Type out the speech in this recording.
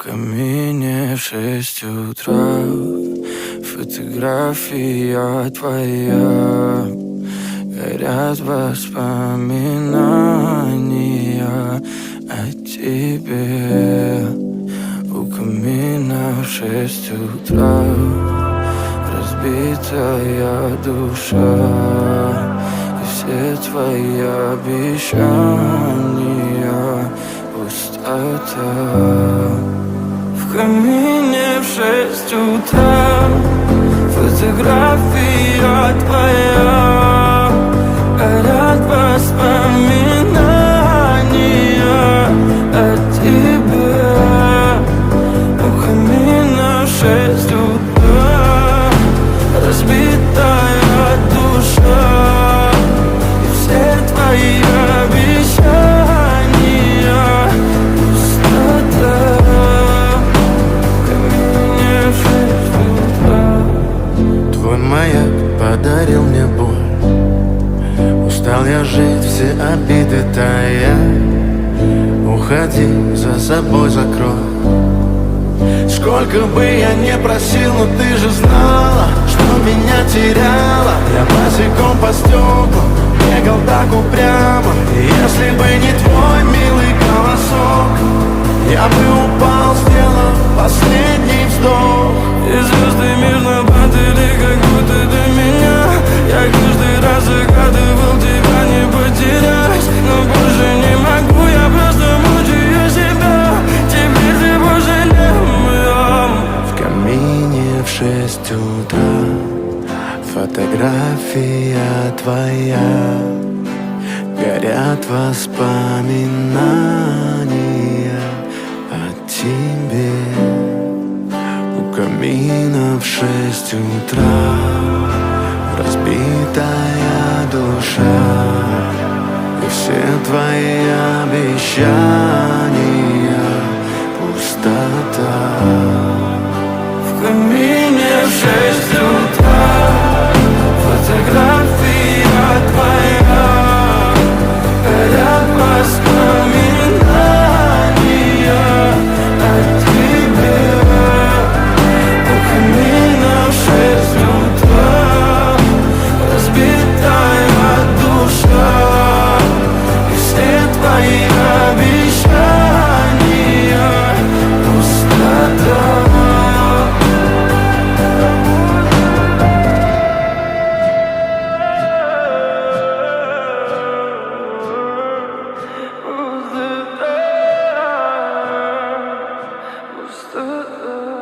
камине 6 утра. Фотография твоя. Горят воспоминания о тебе. У камина в 6 утра. Разбитая душа. И все твои обещания пустота. В камине в 6 утра. Фотография твоя. Горят воспоминания о тебе. У камина в 6 утра. Разбитая душа. И все твои обещания пустота. В камине в 6 утра. Твой маяк подарил мне боль. Устал я жить, все обиды тая. Уходи, за собой закрой. Сколько бы я не просил, но ты же знала, что меня теряла. Я босиком по стеклам бегал так упрямо. И если бы не твой милый голосок, я бы упал, сделав последний вздох. И звезды мирно падали, как будто до меня. Я каждый раз загадывал тебя не потерять, но больше не могу, я просто мучаю себя. Теперь ты пожалел. В камине в 6 утра. Фотография твоя. Горят воспоминания о тебе. У камина в 6 утра. Разбитая душа. И все твои обещания пустота. В камине в 6 утра. Фотография твоя. Горят воспоминания о тебе. У камина в 6 утра. Разбитая душа. И все твои обещания пустота. Пустота.